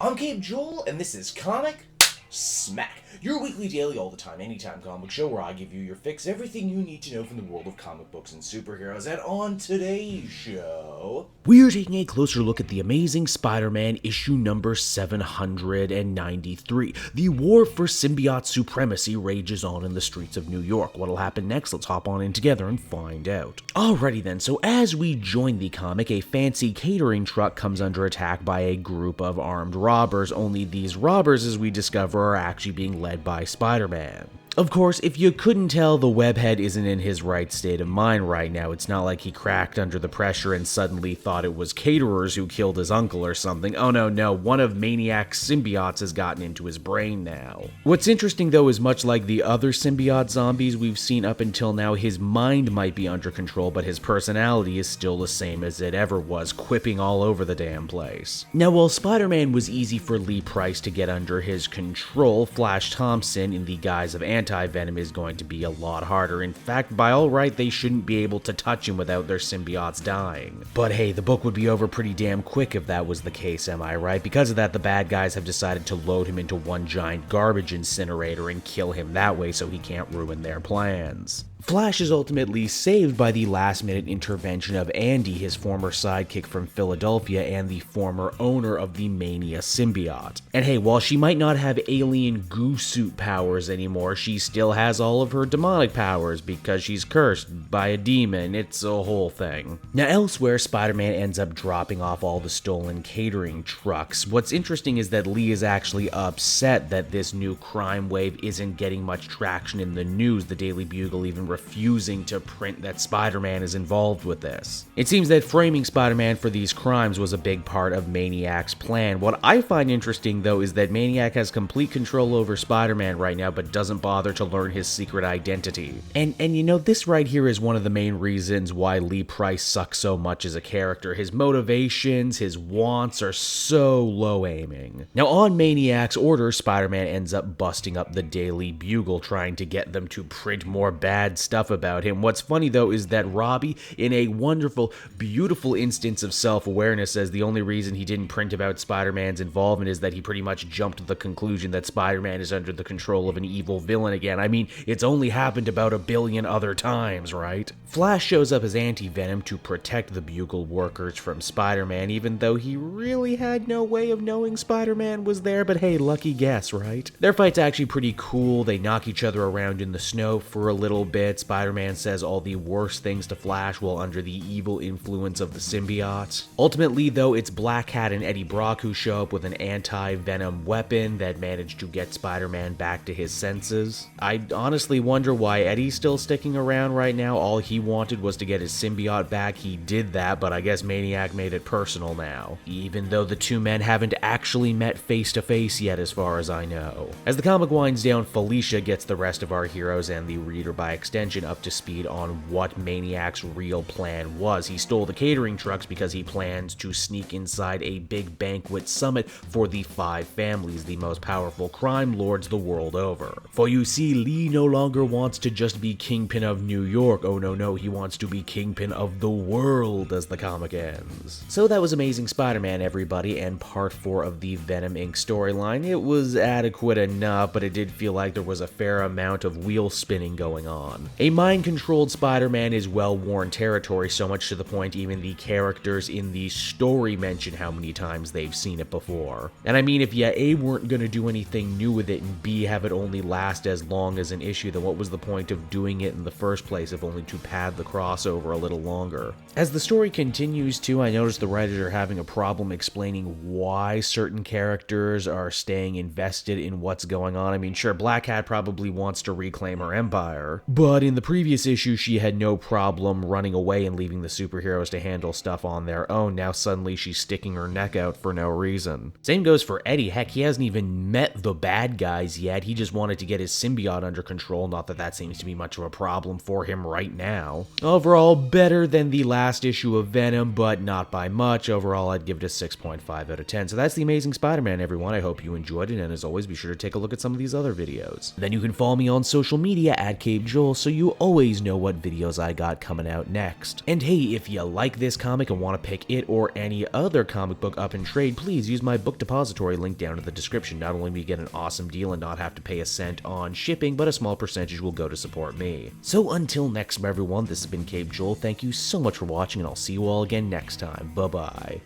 I'm Gabe Joel, and this is Comic Smack, your weekly daily all the time, anytime comic show where I give you your fix, everything you need to know from the world of comic books and superheroes. And on today's show, we're taking a closer look at the Amazing Spider-Man issue number 793. The war for symbiote supremacy rages on in the streets of New York. What'll happen next? Let's hop on in together and find out. Alrighty then, so as we join the comic, a fancy catering truck comes under attack by a group of armed robbers, only these robbers, as we discover, are actually being led by Spider-Man. Of course, if you couldn't tell, the webhead isn't in his right state of mind right now. It's not like he cracked under the pressure and suddenly thought it was caterers who killed his uncle or something. Oh no, one of Maniac's symbiotes has gotten into his brain now. What's interesting though is much like the other symbiote zombies we've seen up until now, his mind might be under control, but his personality is still the same as it ever was, quipping all over the damn place. Now, while Spider-Man was easy for Lee Price to get under his control, Flash Thompson, in the guise of Anti-Venom, is going to be a lot harder. In fact, by all right, they shouldn't be able to touch him without their symbiotes dying. But hey, the book would be over pretty damn quick if that was the case, am I right? Because of that, the bad guys have decided to load him into one giant garbage incinerator and kill him that way so he can't ruin their plans. Flash is ultimately saved by the last-minute intervention of Andy, his former sidekick from Philadelphia and the former owner of the Mania symbiote. And hey, while she might not have alien goo suit powers anymore, she still has all of her demonic powers because she's cursed by a demon. It's a whole thing. Now, elsewhere, Spider-Man ends up dropping off all the stolen catering trucks. What's interesting is that Lee is actually upset that this new crime wave isn't getting much traction in the news. The Daily Bugle even refusing to print that Spider-Man is involved with this. It seems that framing Spider-Man for these crimes was a big part of Maniac's plan. What I find interesting though is that Maniac has complete control over Spider-Man right now, but doesn't bother to learn his secret identity. And you know, this right here is one of the main reasons why Lee Price sucks so much as a character. His motivations, his wants are so low aiming. Now, on Maniac's order, Spider-Man ends up busting up the Daily Bugle, trying to get them to print more bad stuff about him. What's funny though is that Robbie, in a wonderful, beautiful instance of self-awareness, says the only reason he didn't print about Spider-Man's involvement is that he pretty much jumped to the conclusion that Spider-Man is under the control of an evil villain again. I mean, it's only happened about a billion other times, right? Flash shows up as Anti-Venom to protect the Bugle workers from Spider-Man, even though he really had no way of knowing Spider-Man was there, but hey, lucky guess, right? Their fight's actually pretty cool. They knock each other around in the snow for a little bit. Spider-Man says all the worst things to Flash while under the evil influence of the symbiote. Ultimately, though, it's Black Cat and Eddie Brock who show up with an anti-venom weapon that managed to get Spider-Man back to his senses. I honestly wonder why Eddie's still sticking around right now. All he wanted was to get his symbiote back. He did that, but I guess Maniac made it personal now, even though the two men haven't actually met face to face yet, as far as I know. As the comic winds down, Felicia gets the rest of our heroes and the reader by extension up to speed on what Maniac's real plan was. He stole the catering trucks because he plans to sneak inside a big banquet summit for the 5 families, the most powerful crime lords the world over. For you see, Lee no longer wants to just be Kingpin of New York. Oh no, he wants to be Kingpin of the world as the comic ends. So that was Amazing Spider-Man, everybody, and part 4 of the Venom Inc. storyline. It was adequate enough, but it did feel like there was a fair amount of wheel spinning going on. A mind-controlled Spider-Man is well-worn territory, so much to the point even the characters in the story mention how many times they've seen it before. And I mean, if you A, weren't gonna do anything new with it, and B, have it only last as long as an issue, then what was the point of doing it in the first place if only to pad the crossover a little longer? As the story continues too, I noticed the writers are having a problem explaining why certain characters are staying invested in what's going on. I mean, sure, Black Cat probably wants to reclaim her empire, but in the previous issue, she had no problem running away and leaving the superheroes to handle stuff on their own. Now suddenly she's sticking her neck out for no reason. Same goes for Eddie. Heck, he hasn't even met the bad guys yet. He just wanted to get his symbiote under control. Not that that seems to be much of a problem for him right now. Overall, better than the last issue of Venom, but not by much. Overall, I'd give it a 6.5 out of 10. So that's The Amazing Spider-Man, everyone. I hope you enjoyed it, and as always, be sure to take a look at some of these other videos. Then you can follow me on social media at Gabe Joel, so you always know what videos I got coming out next. And hey, if you like this comic and want to pick it or any other comic book up in trade, please use my book depository link down in the description. Not only will you get an awesome deal and not have to pay a cent on shipping, but a small percentage will go to support me. So until next time everyone, this has been Cape Joel, thank you so much for watching and I'll see you all again next time. Bye bye.